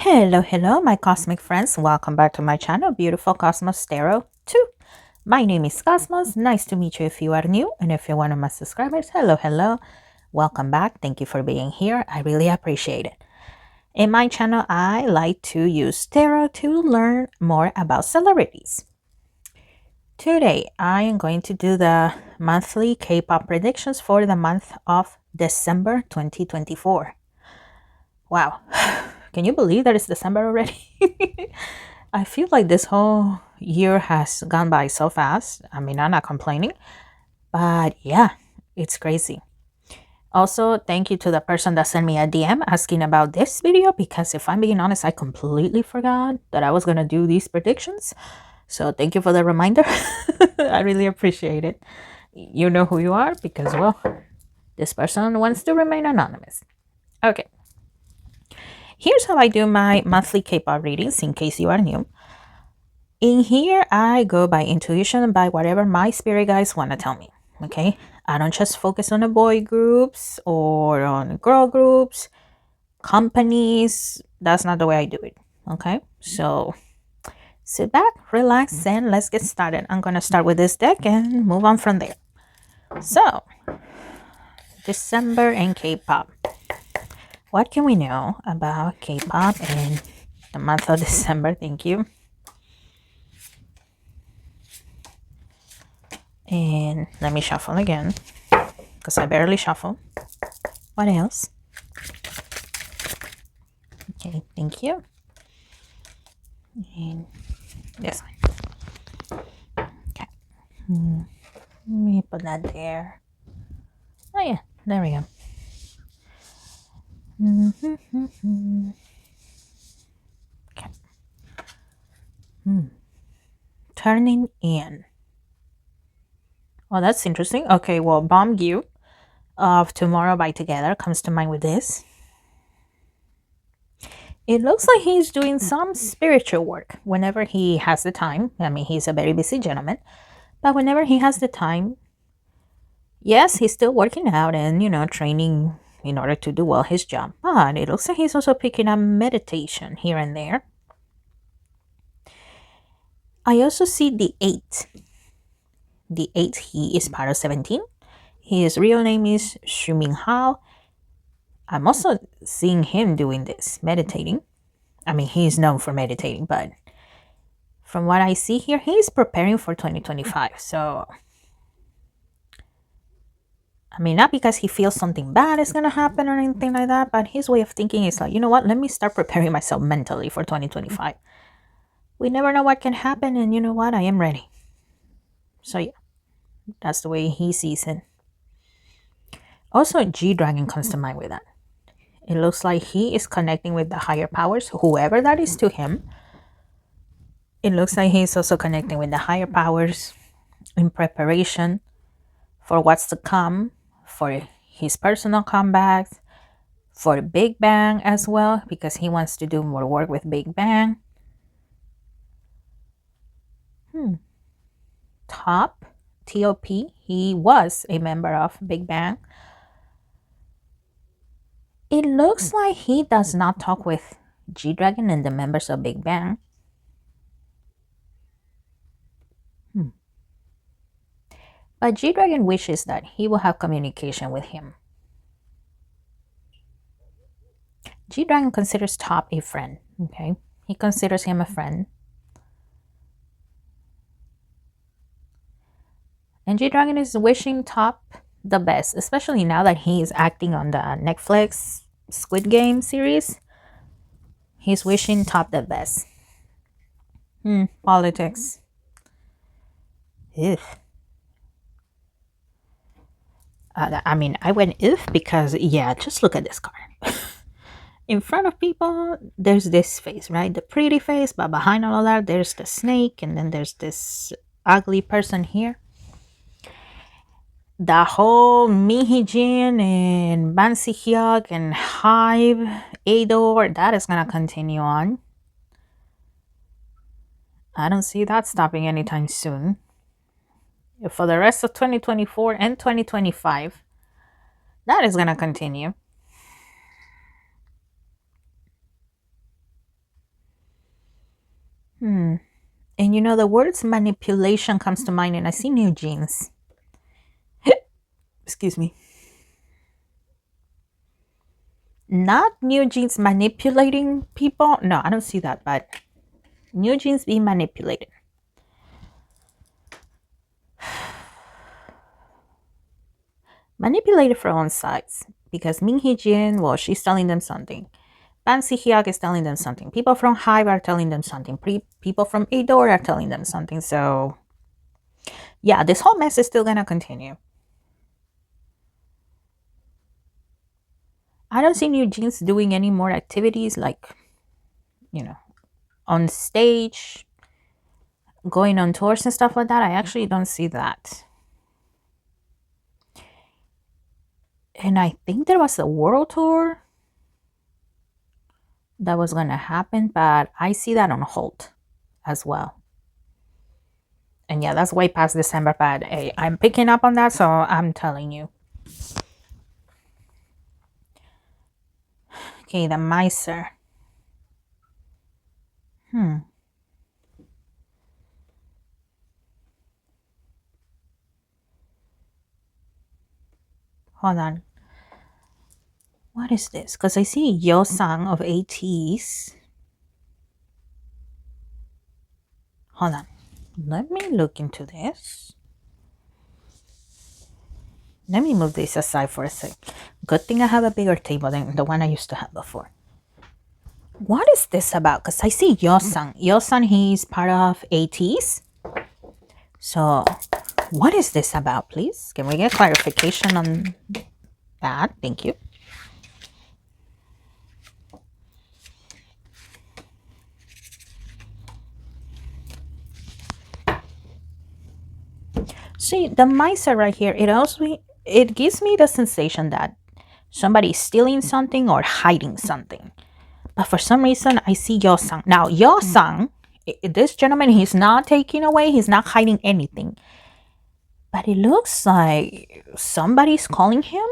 Hello, my cosmic friends. Welcome back to my channel, Beautiful Cosmos Tarot 2. My name is Cosmos. Nice to meet you if you are new. And if you're one of my subscribers, hello. Welcome back. Thank you for being here. I really appreciate it. In my channel, I like to use tarot to learn more about celebrities. Today, I am going to do the monthly K-pop predictions for the month of December 2024. Wow. Can you believe that it's December already? I feel like this whole year has gone by so fast. I mean, I'm not complaining, but yeah, it's crazy. Also, thank you to the person that sent me a DM asking about this video, because if I'm being honest, I completely forgot that I was going to do these predictions. So thank you for the reminder. I really appreciate it. You know who you are because, well, this person wants to remain anonymous. Okay. Here's how I do my monthly K-pop readings in case you are new. In here, I go by intuition, by whatever my spirit guides want to tell me, okay? I don't just focus on the boy groups or on girl groups, companies. That's not the way I do it, okay? So sit back, relax, and let's get started. I'm going to start with this deck and move on from there. So, December and K-pop. What can we know about K-pop in the month of December? Thank you. And let me shuffle again, because I barely shuffle. What else? Okay, thank you. And this one. Okay. Let me put that there. Oh yeah, there we go. Okay. Turning in. Oh, that's interesting. Okay, well, Bomb You of Tomorrow by Together comes to mind with this. It looks like he's doing some spiritual work whenever he has the time. I mean, he's a very busy gentleman, but whenever he has the time, yes, he's still working out and, training in order to do well his job. But it looks like he's also picking up meditation here and there. I also see the 8. The 8, he is part of 17. His real name is Seunghan. I'm also seeing him doing this, meditating. I mean, he's known for meditating, but from what I see here, he's preparing for 2025. So, I mean, not because he feels something bad is going to happen or anything like that, but his way of thinking is like, you know what, let me start preparing myself mentally for 2025. We never know what can happen, and you know what, I am ready. So, yeah, that's the way he sees it. Also, Gdragon comes to mind with that. It looks like he is connecting with the higher powers, whoever that is to him. It looks like he's also connecting with the higher powers in preparation for what's to come, for his personal comebacks, for Big Bang as well, because he wants to do more work with Big Bang. Top, T.O.P., he was a member of Big Bang. It looks like he does not talk with Gdragon and the members of Big Bang. But Gdragon wishes that he will have communication with him. Gdragon considers Top a friend, okay? He considers him a friend. And Gdragon is wishing Top the best, especially now that he is acting on the Netflix Squid Game series. He's wishing Top the best. Politics. Ugh. I mean, I went if because, yeah, just look at this card. In front of people, there's this face, right? The pretty face, but behind all of that, there's the snake, and then there's this ugly person here. The whole Mihijin and Bansihyuk and Hybe, Ador, that is going to continue on. I don't see that stopping anytime soon. For the rest of 2024 and 2025, that is going to continue. And you know, the words manipulation comes to mind, and I see NewJeans. Excuse me. Not NewJeans manipulating people. No, I don't see that, but NewJeans being manipulated. Manipulated for own sides. Because Min Hee-jin, well, she's telling them something. Ban Si-hyuk is telling them something. People from Hybe are telling them something. People from Adore are telling them something. So, yeah, this whole mess is still going to continue. I don't see NewJeans doing any more activities like, you know, on stage, going on tours and stuff like that. I actually don't see that. And I think there was a world tour that was going to happen, but I see that on hold as well. And yeah, that's way past December, but hey, I'm picking up on that, so I'm telling you. Okay, the miser. Hold on. What is this? Because I see Yeosang of Ateez. Hold on. Let me look into this. Let me move this aside for a sec. Good thing I have a bigger table than the one I used to have before. What is this about? Because I see Yeosang. Yeosang, he's part of Ateez. So, what is this about, please? Can we get clarification on that? Thank you. See, the miser right here, it gives me the sensation that somebody's stealing something or hiding something. But for some reason, I see Yeosang. Now, Yeosang, this gentleman, he's not taking away, he's not hiding anything. But it looks like somebody's calling him,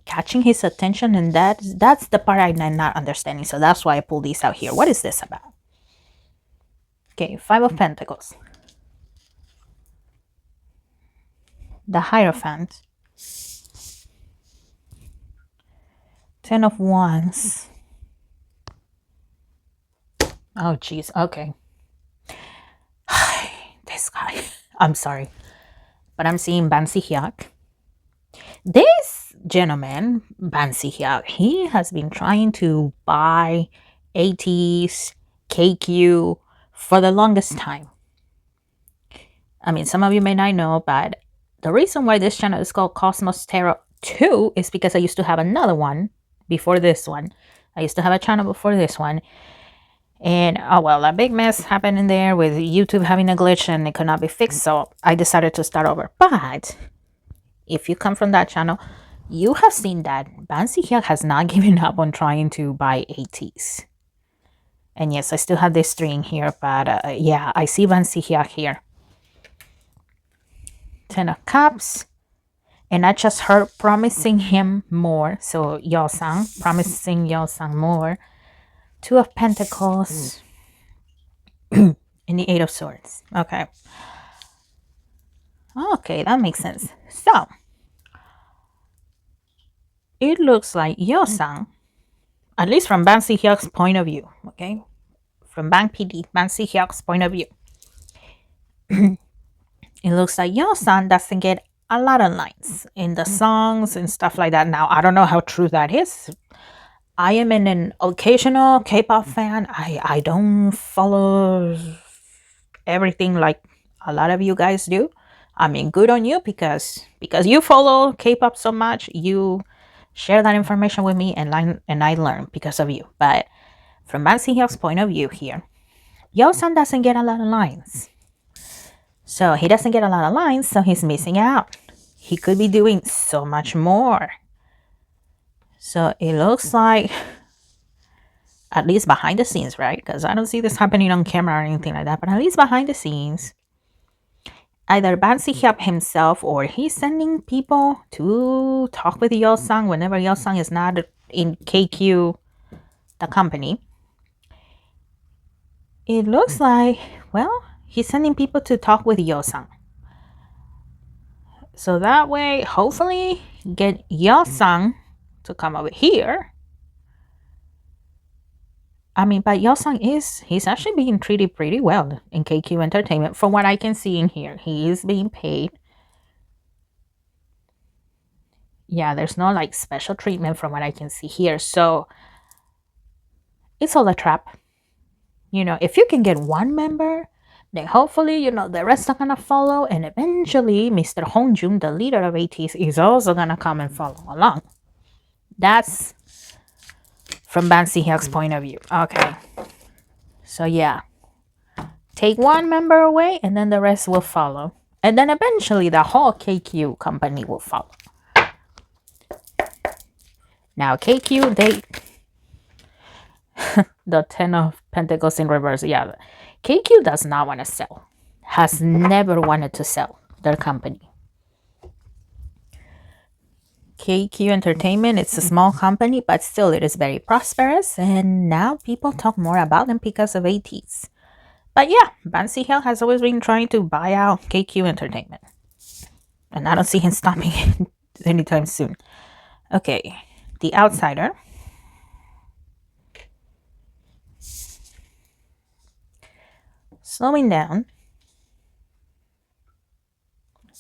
catching his attention, and that's the part I'm not understanding. So that's why I pulled this out here. What is this about? Okay, 5 of Pentacles. The Hierophant. 10 of Wands. Oh, jeez. Okay. This guy. I'm sorry. But I'm seeing Ban Si-hyuk. This gentleman, Ban Si-hyuk, he has been trying to buy Ateez, KQ for the longest time. I mean, some of you may not know, but the reason why this channel is called Cosmos Tarot 2 is because I used to have another one before this one. I used to have a channel before this one. And, oh well, a big mess happened in there with YouTube having a glitch and it could not be fixed. So I decided to start over. But if you come from that channel, you have seen that Ban Si-hyuk has not given up on trying to buy Ateez. And yes, I still have this string here. But yeah, I see Ban Si-hyuk here. 10 of Cups. And I just heard promising him more. So Yeosang, promising Yeosang more. 2 of Pentacles. And the 8 of Swords. Okay. Okay, that makes sense. So, it looks like Yeosang, at least from Ban Si-hyuk's point of view, okay? From Ban Si-hyuk's point of view. It looks like Yeosang doesn't get a lot of lines in the songs and stuff like that. Now, I don't know how true that is. I am an occasional K-pop fan. I don't follow everything like a lot of you guys do. I mean, good on you because you follow K-pop so much. You share that information with me and I learn because of you. But from Ban Si-hyuk's point of view here, Yeosang doesn't get a lot of lines. So he doesn't get a lot of lines, so he's missing out. He could be doing so much more. So it looks like, at least behind the scenes, right? Because I don't see this happening on camera or anything like that. But at least behind the scenes, either Ban Si-hyuk himself or he's sending people to talk with Yeosang whenever Yeosang is not in KQ, the company. It looks like, well, he's sending people to talk with Yeosang. So that way, hopefully, get Yeosang to come over here. I mean, but Yeosang he's actually being treated pretty well in KQ Entertainment. From what I can see in here, he is being paid. Yeah, there's no like special treatment from what I can see here. So it's all a trap. You know, if you can get one member, then hopefully, you know, the rest are gonna follow. And eventually, Mr. Hongjun, the leader of Ateez, is also gonna come and follow along. That's from Ban Si-hyuk's point of view. Okay. So yeah. Take one member away and then the rest will follow. And then eventually the whole KQ company will follow. Now KQ, they the 10 of Pentacles in reverse. Yeah. KQ does not want to sell. Has never wanted to sell their company. KQ Entertainment, it's a small company, but still it is very prosperous. And now people talk more about them because of Ateez. But yeah, Ban Si-hyuk has always been trying to buy out KQ Entertainment. And I don't see him stopping it anytime soon. Okay, The Outsider. Slowing down.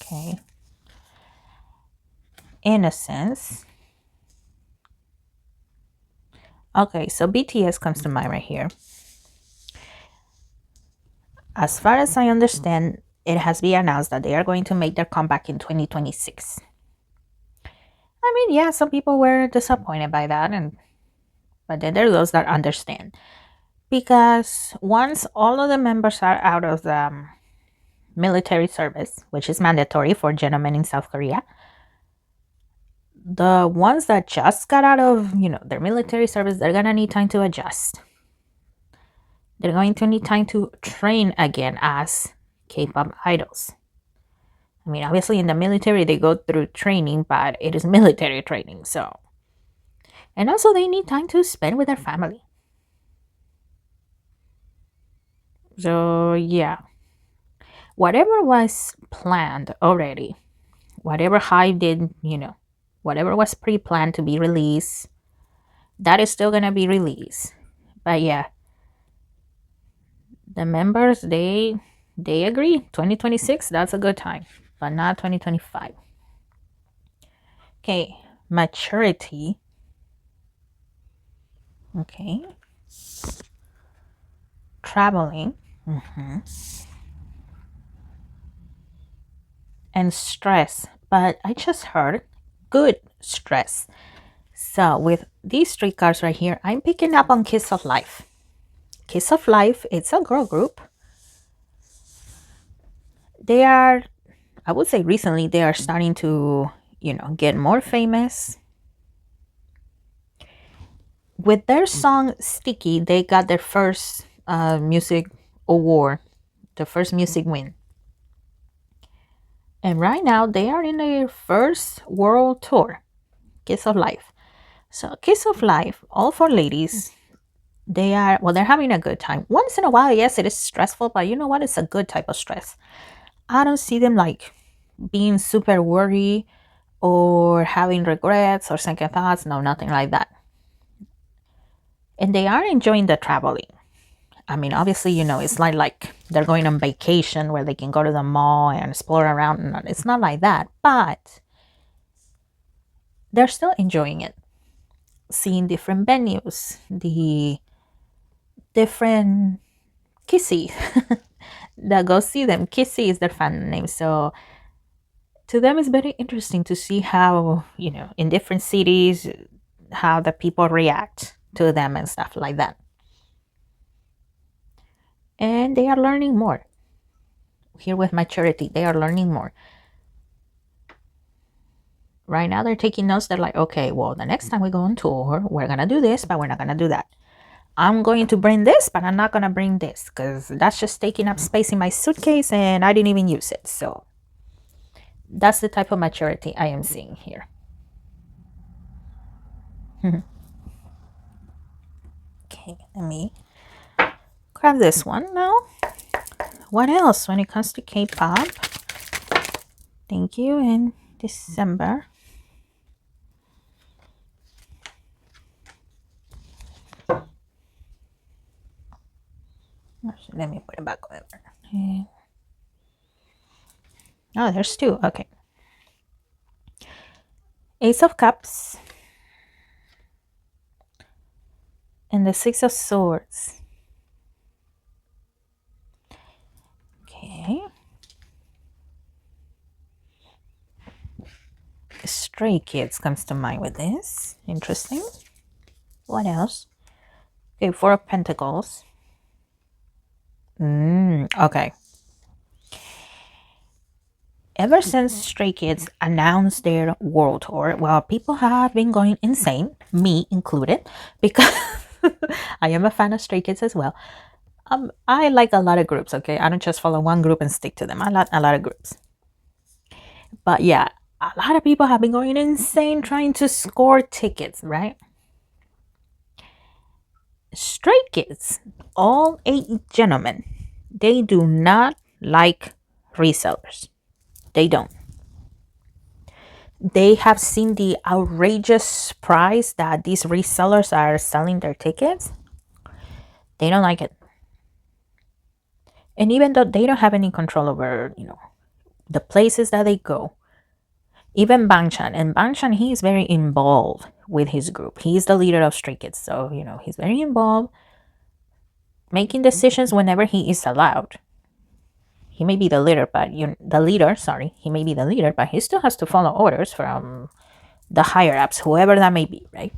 Okay. Innocence. Okay, so BTS comes to mind right here. As far as I understand, it has been announced that they are going to make their comeback in 2026. I mean, yeah, some people were disappointed by that, but then there are those that understand. Because once all of the members are out of the military service, which is mandatory for gentlemen in South Korea, the ones that just got out of, you know, their military service, they're gonna need time to adjust. They're going to need time to train again as K-pop idols. I mean, obviously in the military they go through training, but it is military training, so. And also they need time to spend with their family. So yeah, whatever was planned already, whatever Hybe did, you know, whatever was pre-planned to be released, that is still gonna be released. But yeah, the members, they agree 2026, that's a good time, but not 2025. Okay, maturity. Okay, traveling. And stress, but I just heard good stress. So with these three cards right here, I'm picking up on Kiss of Life. Kiss of Life, it's a girl group. They are, I would say recently, they are starting to, you know, get more famous. With their song Sticky, they got their first music award, the first music win. And right now, they are in their first world tour, Kiss of Life. So Kiss of Life, all for ladies, they're having a good time. Once in a while, yes, it is stressful, but you know what? It's a good type of stress. I don't see them like being super worried or having regrets or second thoughts. No, nothing like that. And they are enjoying the traveling. I mean, obviously, you know, it's not like they're going on vacation where they can go to the mall and explore around. It's not like that, but they're still enjoying it. Seeing different venues, the different Kissy that go see them. Kissy is their fan name. So to them, it's very interesting to see how, you know, in different cities, how the people react to them and stuff like that. And they are learning more. Here with maturity, they are learning more. Right now, they're taking notes. They're like, okay, well, the next time we go on tour, we're going to do this, but we're not going to do that. I'm going to bring this, but I'm not going to bring this because that's just taking up space in my suitcase and I didn't even use it. So that's the type of maturity I am seeing here. Okay, let me Grab this one now. What else when it comes to K-pop? Thank you in December. Let me put it back over. Okay. Oh, there's two. Okay. Ace of Cups and the Six of Swords. Okay. Stray Kids comes to mind with this. Interesting. What else? Okay, Four of Pentacles. Okay. Ever since Stray Kids announced their world tour, well, people have been going insane, me included, because I am a fan of Stray Kids as well. I like a lot of groups, okay? I don't just follow one group and stick to them. I like a lot of groups. But yeah, a lot of people have been going insane trying to score tickets, right? Stray Kids, all 8 gentlemen, they do not like resellers. They don't. They have seen the outrageous price that these resellers are selling their tickets. They don't like it. And even though they don't have any control over, the places that they go, even Bangchan, and Bangchan, he is very involved with his group. He's the leader of Stray Kids, so, he's very involved, making decisions whenever he is allowed. He may be the leader, but he may be the leader, but he still has to follow orders from the higher ups, whoever that may be, right?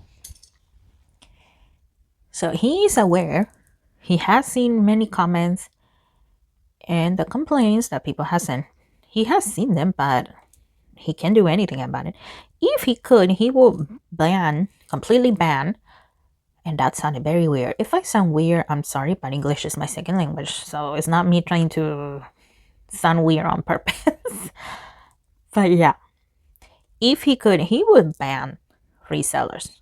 So he is aware. He has seen many comments and the complaints that people have sent. He has seen them, but he can't do anything about it. If he could, he will completely ban. And that sounded very weird. If I sound weird, I'm sorry, but English is my second language, so it's not me trying to sound weird on purpose. But yeah, if he could, he would ban resellers,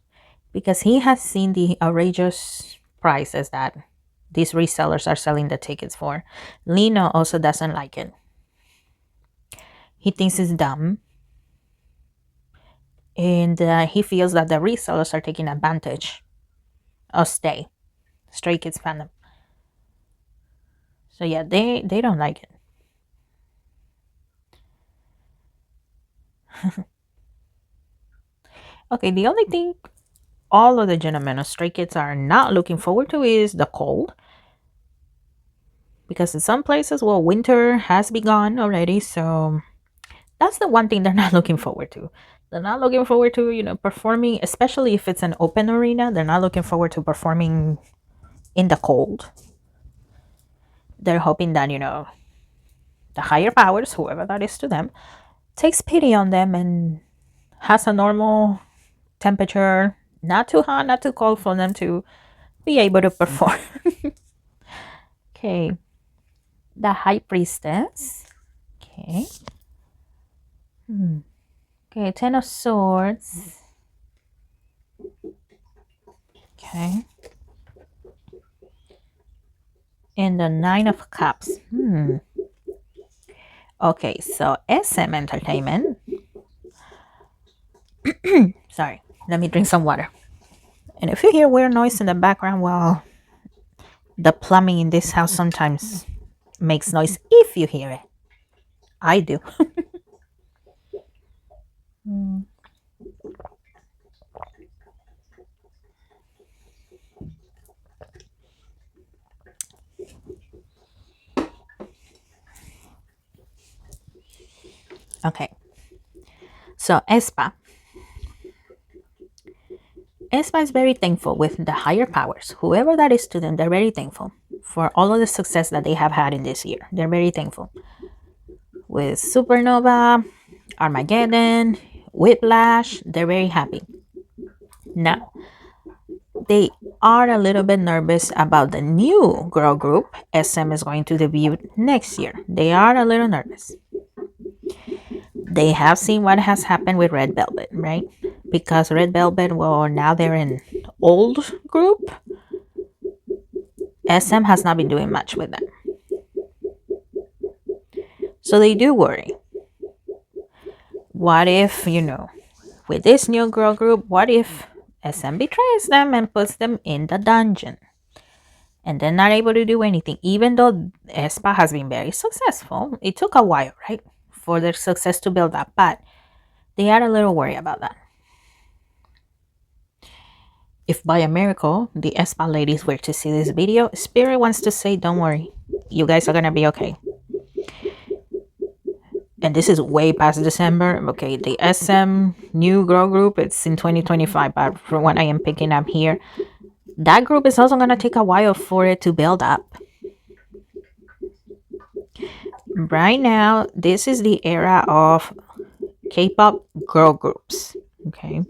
because he has seen the outrageous prices that these resellers are selling the tickets for. Lino also doesn't like it. He thinks it's dumb, and he feels that the resellers are taking advantage of Stray Kids fandom. So yeah, they don't like it. Okay, the only thing all of the gentlemen of Stray Kids are not looking forward to is the cold. Because in some places, well, winter has begun already, so that's the one thing they're not looking forward to. They're not looking forward to, performing, especially if it's an open arena. They're not looking forward to performing in the cold. They're hoping that, the higher powers, whoever that is to them, takes pity on them and has a normal temperature, not too hot, not too cold, for them to be able to perform. Okay. The High Priestess. Okay. Okay, Ten of Swords. Okay. And the Nine of Cups. Okay, so SM Entertainment. Sorry, let me drink some water. And if you hear weird noise in the background, well, the plumbing in this house sometimes makes noise if you hear it. I do. Okay. So Aespa is very thankful with the higher powers. Whoever that is to them, they're very thankful for all of the success that they have had in this year. They're very thankful. With Supernova, Armageddon, Whiplash, they're very happy. Now, they are a little bit nervous about the new girl group SM is going to debut next year. They are a little nervous. They have seen what has happened with Red Velvet, right? Because Red Velvet, well, now they're an old group. SM has not been doing much with them. So they do worry. What if, with this new girl group, what if SM betrays them and puts them in the dungeon? And they're not able to do anything, even though Aespa has been very successful. It took a while, right, for their success to build up, but they are a little worried about that. If by a miracle the Aespa ladies were to see this video, Spirit wants to say, don't worry, you guys are gonna be okay. And this is way past December. Okay, the SM new girl group, it's in 2025, but from what I am picking up here, that group is also gonna take a while for it to build up. Right now, this is the era of K-pop girl groups. Okay,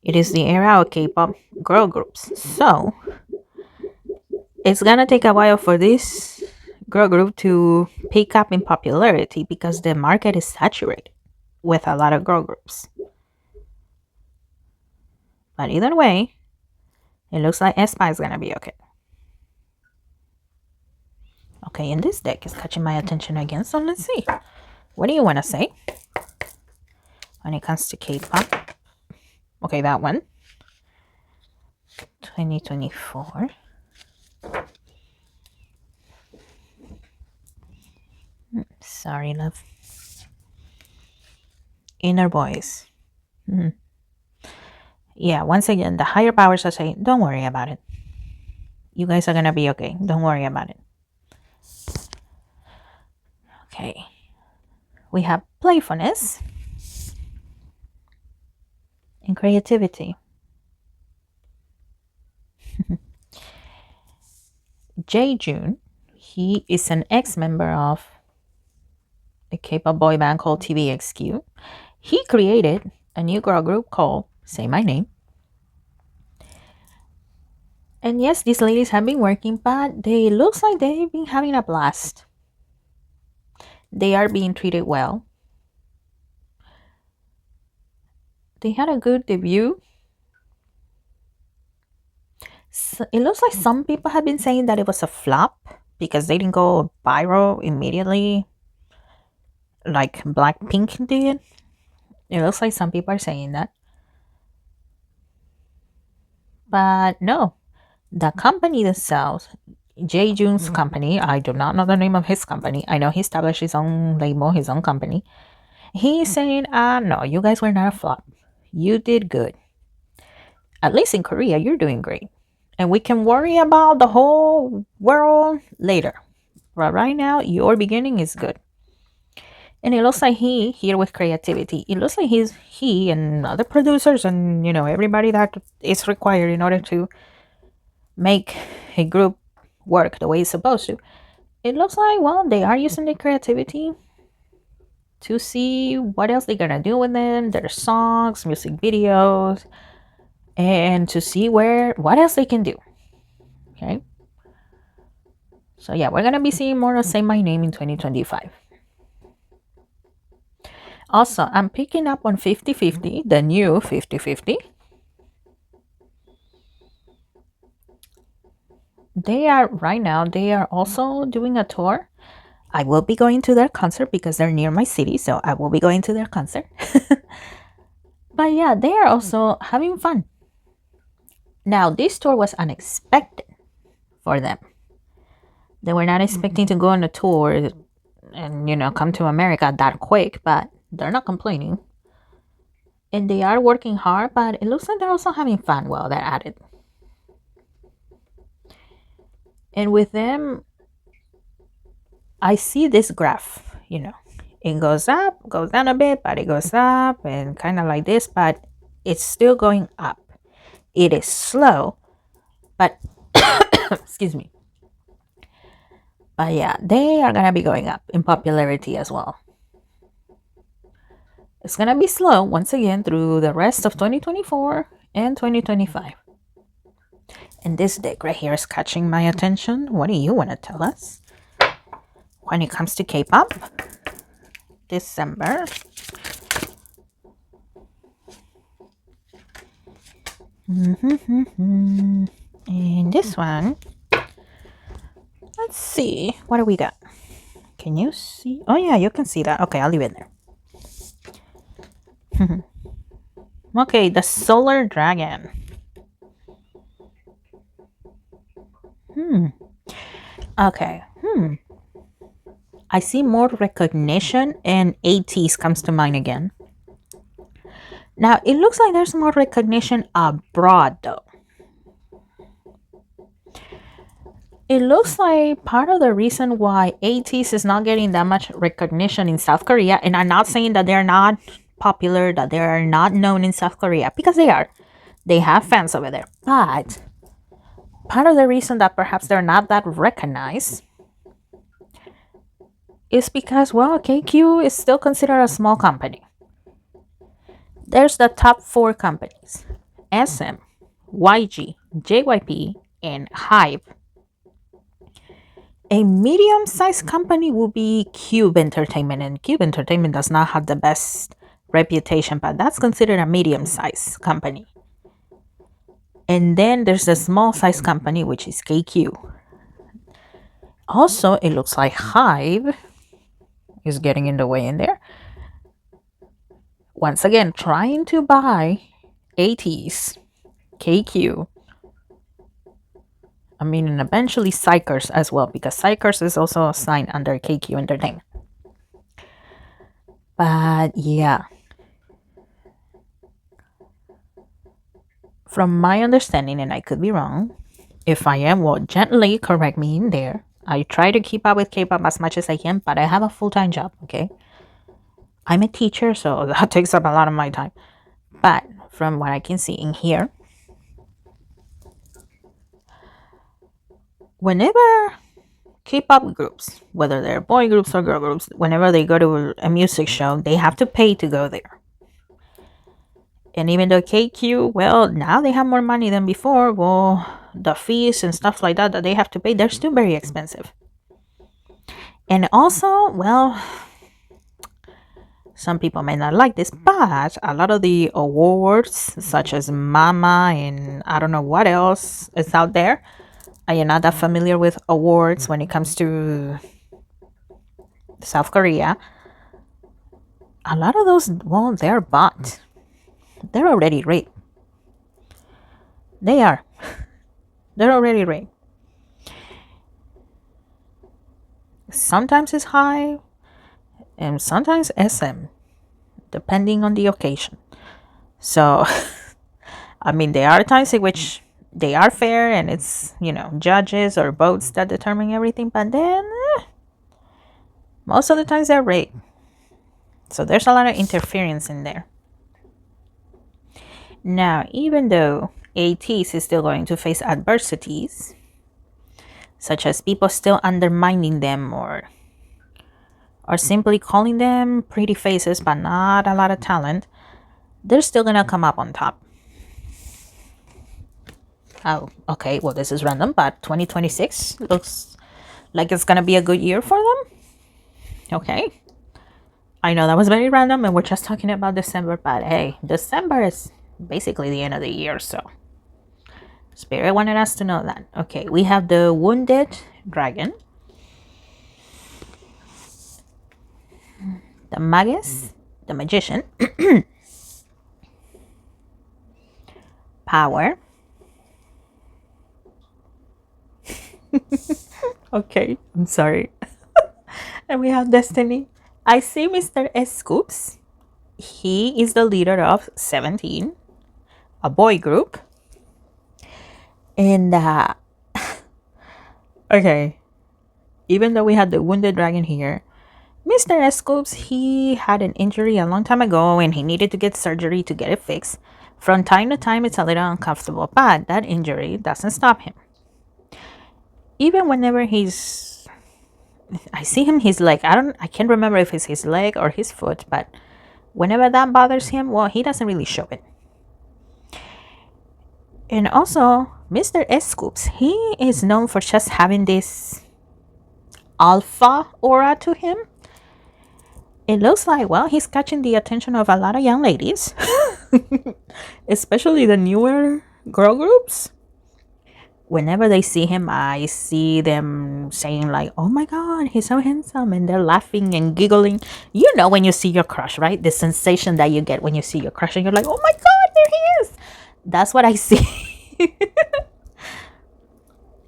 it is the era of K-pop girl groups. So it's gonna take a while for this girl group to pick up in popularity because the market is saturated with a lot of girl groups. But either way, it looks like Aespa is gonna be okay. Okay, and this deck is catching my attention again, so let's see. What do you want to say when it comes to K-pop? Okay, that one. 2024. Sorry, love. Inner voice. Yeah, once again, the higher powers are saying, don't worry about it. You guys are gonna be okay. Don't worry about it. Okay. We have playfulness and creativity. Jae-joon, he is an ex-member of a K-pop boy band called TVXQ. He created a new girl group called Say My Name. And yes, these ladies have been working, but they looks like they've been having a blast. They are being treated well. They had a good debut. So it looks like some people have been saying that it was a flop because they didn't go viral immediately like Blackpink did. It looks like some people are saying that. But no, the company themselves, Jae-joon's company, I do not know the name of his company. I know he established his own label, his own company. He's saying, no, you guys were not a flop. You did good. At least in Korea, you're doing great. And we can worry about the whole world later. But right now, your beginning is good. And it looks like he, here with creativity, it looks like he and other producers and, everybody that is required in order to make a group work the way it's supposed to. It looks like, well, they are using their creativity to see what else they're gonna do with them, their songs, music videos, and to see what else they can do. Okay. So yeah, we're gonna be seeing more of Say My Name in 2025. Also, I'm picking up on 50/50, the new 50/50. They are also doing a tour. I will be going to their concert because they're near my city, so I will be going to their concert. But yeah, they are also having fun. Now, this tour was unexpected for them. They were not expecting to go on a tour and, come to America that quick, but they're not complaining. And they are working hard, but it looks like they're also having fun while they're at it. And with them, I see this graph, it goes up, goes down a bit, but it goes up and kind of like this, but it's still going up. It is slow, but excuse me. But yeah, they are gonna be going up in popularity as well. It's gonna be slow once again through the rest of 2024 and 2025. And this deck right here is catching my attention. What do you want to tell us when it comes to K-pop? December. And this one let's see. What do we got? Can you see? Oh, yeah, you can see that. Okay, I'll leave it there. Okay, the Solar Dragon. Okay. I see more recognition, and Ateez comes to mind again. Now, it looks like there's more recognition abroad, though. It looks like part of the reason why Ateez is not getting that much recognition in South Korea, and I'm not saying that they're not popular, that they are not known in South Korea, because they are. They have fans over there. But part of the reason that perhaps they're not that recognized is because, well, KQ is still considered a small company. There's the top 4 companies: SM, YG, JYP, and Hybe. A medium-sized company will be Cube Entertainment, and Cube Entertainment does not have the best reputation, but that's considered a medium-sized company. And then there's a small-sized company, which is KQ. Also, it looks like Hybe is getting in the way in there. Once again, trying to buy Ateez, KQ. I mean, and eventually Psychers as well, because Psychers is also signed under KQ Entertainment. But yeah, from my understanding, and I could be wrong, if I am, well, gently correct me in there. I try to keep up with K-pop as much as I can, but I have a full-time job, okay? I'm a teacher, so that takes up a lot of my time. But from what I can see in here, whenever K-pop groups, whether they're boy groups or girl groups, whenever they go to a music show, they have to pay to go there. And even though KQ, well, now they have more money than before, well, the fees and stuff like that they have to pay, they're still very expensive. And also, well, some people may not like this, but a lot of the awards, such as Mama and I don't know what else is out there, I am not that familiar with awards when it comes to South Korea. A lot of those, well, they're bought. They're already rigged. They are. They're already rigged. Sometimes it's Hybe and sometimes SM, depending on the occasion. So, I mean, there are times in which they are fair and it's, you know, judges or votes that determine everything, but then most of the times they're rigged. So there's a lot of interference in there. Now, even though Ateez is still going to face adversities, such as people still undermining them or simply calling them pretty faces but not a lot of talent, they're still gonna come up on top. Oh, okay, well, this is random, but 2026 looks like it's gonna be a good year for them. Okay, I know that was very random and we're just talking about December, but hey, December is basically the end of the year, so Spirit wanted us to know that. Okay, we have the Wounded Dragon, the Magus, the Magician, Power, okay, I'm sorry, and we have Destiny. I see Mr. S. Scoops. He is the leader of 17, a boy group. And okay, even though we had the Wounded Dragon here, Mr. S. Scoops, he had an injury a long time ago and he needed to get surgery to get it fixed. From time to time, it's a little uncomfortable, but that injury doesn't stop him. Even whenever I see him, he's like, I can't remember if it's his leg or his foot, but whenever that bothers him, well, he doesn't really show it. And also, Mr. S. Scoops, he is known for just having this alpha aura to him. It looks like, well, he's catching the attention of a lot of young ladies, especially the newer girl groups. whenever they see him, I see them saying like, oh my god, he's so handsome, and they're laughing and giggling. You know, when you see your crush, right? The sensation that you get when you see your crush and you're like, oh my god, there he is. That's what I see.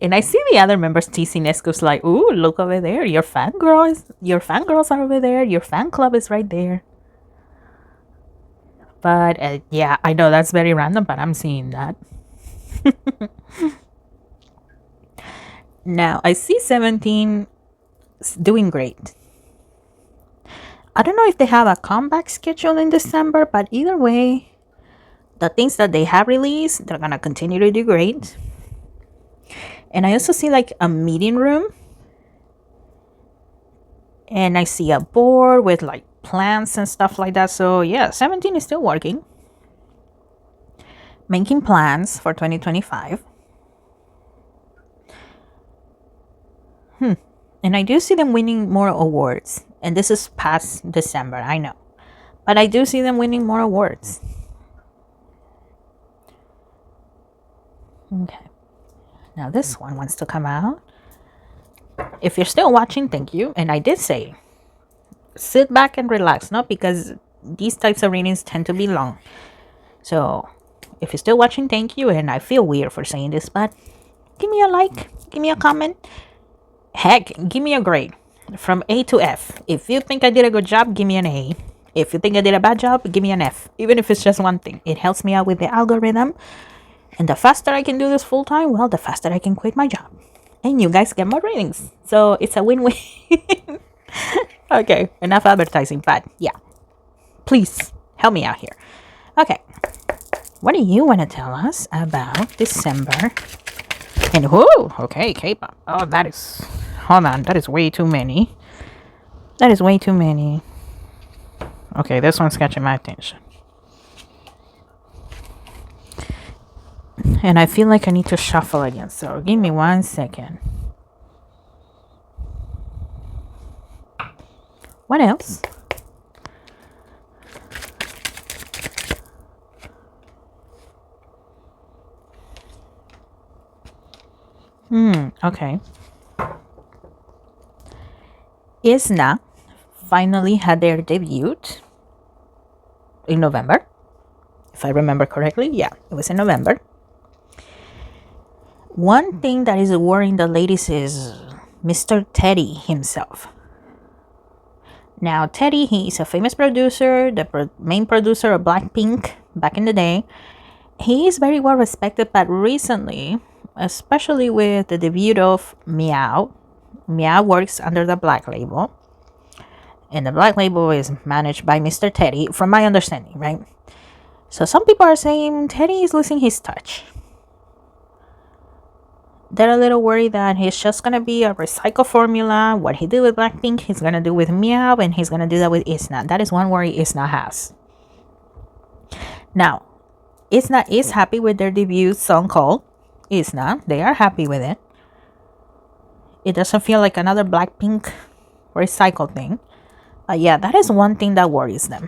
And I see the other members teasing Esco's like, ooh, look over there, your fangirls are over there, your fan club is right there. But yeah, I know that's very random, but I'm seeing that. Now, I see 17 doing great. I don't know if they have a comeback schedule in December, but either way, the things that they have released, they're gonna continue to do great. And I also see like a meeting room. And I see a board with like plants and stuff like that. So yeah, 17 is still working. Making plans for 2025. And I do see them winning more awards. And this is past December, I know. But I do see them winning more awards. Okay. Now this one wants to come out. If you're still watching, thank you. And I did say, sit back and relax, not because these types of readings tend to be long. So if you're still watching, thank you. And I feel weird for saying this, but give me a like, give me a comment. Heck, give me a grade from A to F. If you think I did a good job, give me an A. If you think I did a bad job, give me an F. Even if it's just one thing. It helps me out with the algorithm. And the faster I can do this full time, well, the faster I can quit my job. And you guys get more ratings. So it's a win-win. Okay, enough advertising, but yeah. Please help me out here. Okay. What do you want to tell us about December? And whoo, okay, Kpop. Oh, that is, hold on, that is way too many. That is way too many. Okay, this one's catching my attention. And I feel like I need to shuffle again, so give me 1 second. What else? Okay. Isna finally had their debut in November. If I remember correctly, yeah, it was in November. One thing that is worrying the ladies is Mr. Teddy himself. Now, Teddy, he's a famous producer, the main producer of Blackpink back in the day. He is very well respected, but recently, especially with the debut of Meow works under the Black label. And the Black label is managed by Mr. Teddy, from my understanding, right? So some people are saying Teddy is losing his touch. They're a little worried that he's just going to be a recycled formula. What he did with Blackpink, he's going to do with Meow, and he's going to do that with Isna. That is one worry Isna has. Now, Isna is happy with their debut song called Isna. They are happy with it. It doesn't feel like another Blackpink recycled thing. Yeah, that is one thing that worries them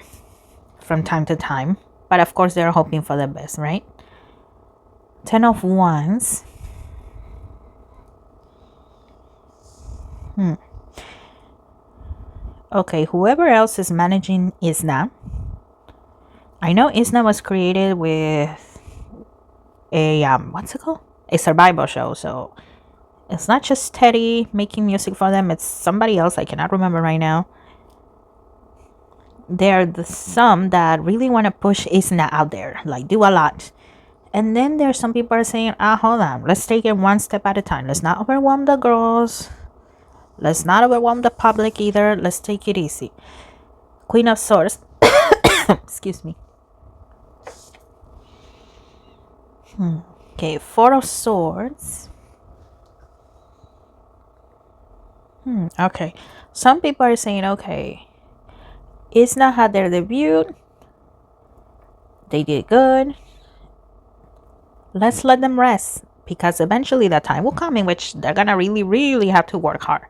from time to time. But of course, they're hoping for the best, right? 10 of Wands. Okay, whoever else is managing Isna. I know Isna was created with a, what's it called? A survival show. So it's not just Teddy making music for them. It's somebody else. I cannot remember right now. There are some that really want to push Isna out there. Like, do a lot. And then there's some people are saying, hold on. Let's take it one step at a time. Let's not overwhelm the girls. Let's not overwhelm the public either. Let's take it easy. Queen of Swords. Excuse me. Okay, Four of Swords. Okay. Some people are saying, okay, Isna had their debut. They did good. Let's let them rest. Because eventually that time will come in which they're going to really, really have to work hard.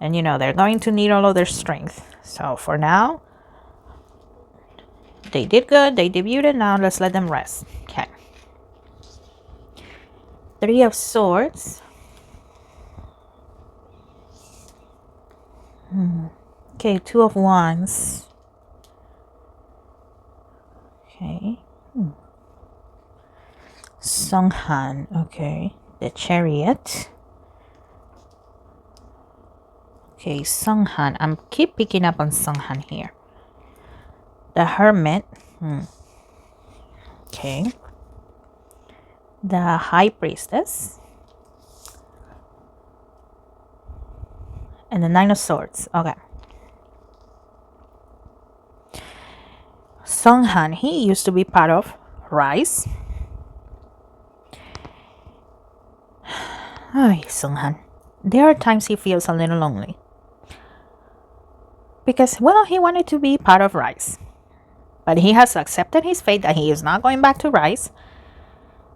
And, you know, they're going to need all of their strength. So, for now, they did good. They debuted. Now, let's let them rest. Okay. Three of Swords. Okay, Two of Wands. Okay. Seunghan. Okay. The Chariot. Okay, Seunghan. I'm keep picking up on Seunghan here. The Hermit. Okay. The High Priestess. And the Nine of Swords. Okay. Seunghan, he used to be part of Rise. Ay, Seunghan. There are times he feels a little lonely. Because, well, he wanted to be part of Rise. But he has accepted his fate that he is not going back to Rise.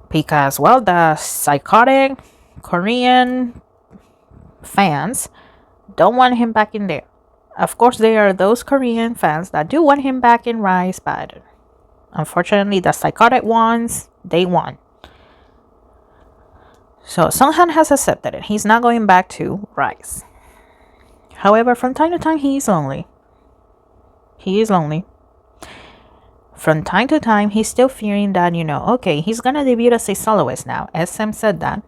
Because, well, the psychotic Korean fans don't want him back in there. Of course, there are those Korean fans that do want him back in Rise, but unfortunately, the psychotic ones, they won. So, Seunghan has accepted it. He's not going back to Rise. However, from time to time, he is lonely. He is lonely. From time to time, he's still fearing that, okay, he's gonna debut as a soloist now. SM said that.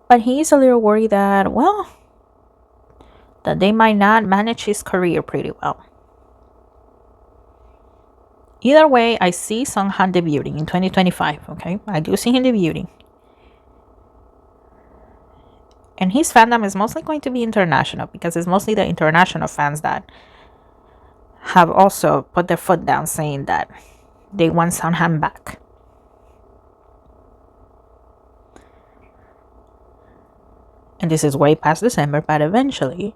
But he's a little worried that, well, that they might not manage his career pretty well. Either way, I see Seunghan debuting in 2025, okay? I do see him debuting. And his fandom is mostly going to be international because it's mostly the international fans that have also put their foot down saying that they want Seunghan back. And this is way past December, but eventually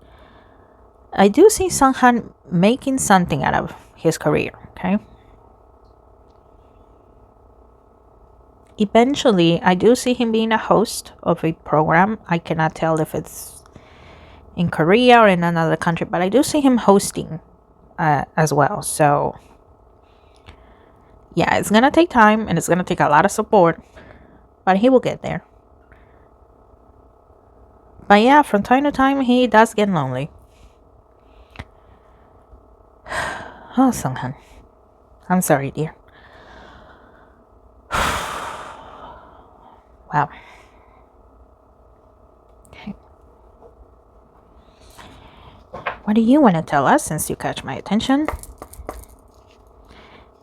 I do see Seunghan making something out of his career, okay? Eventually, I do see him being a host of a program. I cannot tell if it's in Korea or in another country, but I do see him hosting as well. So, yeah, it's going to take time and it's going to take a lot of support, but he will get there. But yeah, from time to time, he does get lonely. Oh, Seunghan. I'm sorry, dear. Wow. Okay. What do you want to tell us since you catch my attention?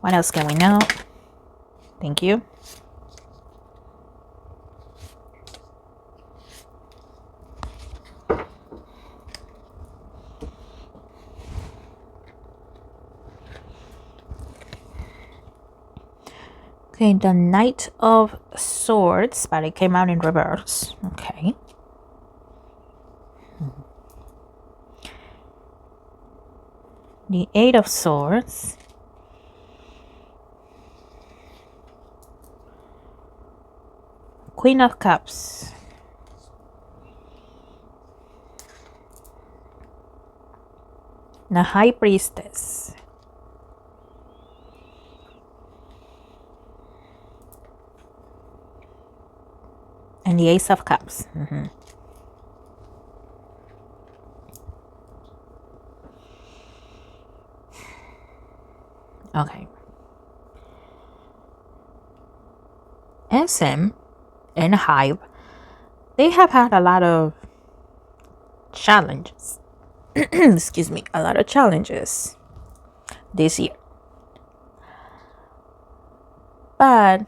What else can we know? Thank you. Okay, the Knight of Swords, but it came out in reverse. Okay. The Eight of Swords. Queen of Cups. The High Priestess. And the Ace of Cups. Okay. SM and Hybe, they have had a lot of challenges. Excuse me, a lot of challenges this year. But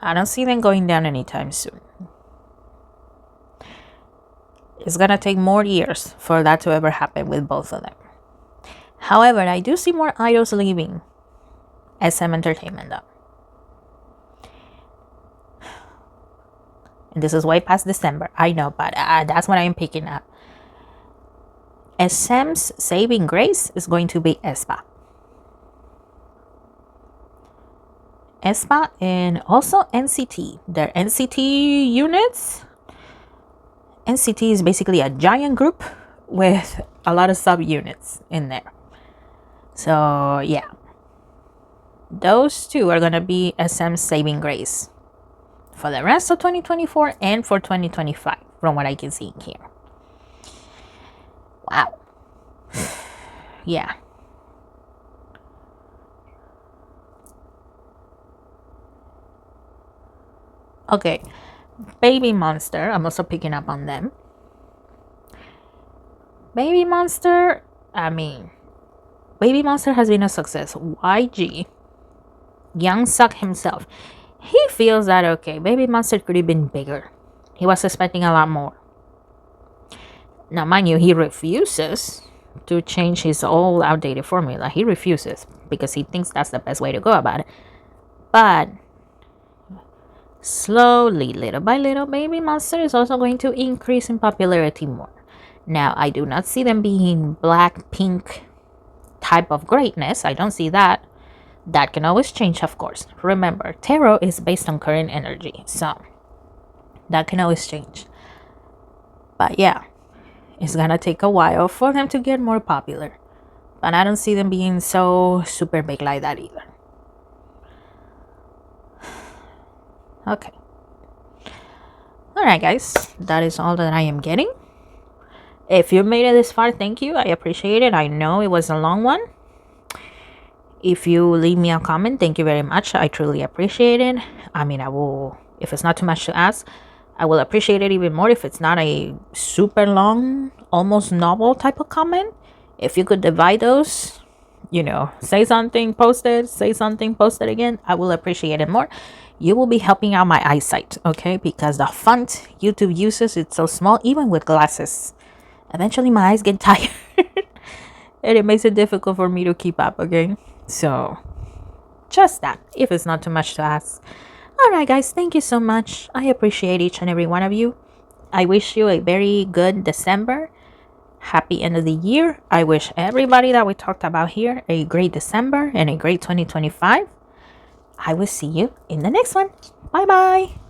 I don't see them going down anytime soon. It's gonna take more years for that to ever happen with both of them. However, I do see more idols leaving SM Entertainment though. And this is way past December, I know, but that's what I am picking up. SM's saving grace is going to be Aespa. Aespa and also NCT. Their NCT units. NCT is basically a giant group with a lot of subunits in there. So yeah, those two are gonna be SM's saving grace for the rest of 2024 and for 2025 from what I can see in here. Wow. Yeah. Okay, Baby Monster, I'm also picking up on them. Baby Monster, Baby Monster has been a success. YG, Young Suck himself, he feels that, okay, Baby Monster could have been bigger. He was expecting a lot more. Now, mind you, he refuses to change his old outdated formula. He refuses because he thinks that's the best way to go about it. But slowly, little by little, Baby Monster is also going to increase in popularity more. Now, I do not see them being Blackpink type of greatness. I don't see that. That can always change, of course. Remember, tarot is based on current energy, so that can always change. But yeah, it's gonna take a while for them to get more popular. But I don't see them being so super big like that either. Okay. Alright, guys. That is all that I am getting. If you made it this far, thank you. I appreciate it. I know it was a long one. If you leave me a comment, thank you very much. I truly appreciate it. I will, if it's not too much to ask, I will appreciate it even more if it's not a super long, almost novel type of comment. If you could divide those, say something, post it, say something, post it again, I will appreciate it more. You will be helping out my eyesight, okay? Because the font YouTube uses, it's so small, even with glasses. Eventually, my eyes get tired. And it makes it difficult for me to keep up, okay? So, just that, if it's not too much to ask. Alright, guys, thank you so much. I appreciate each and every one of you. I wish you a very good December. Happy end of the year. I wish everybody that we talked about here a great December and a great 2025. I will see you in the next one. Bye bye.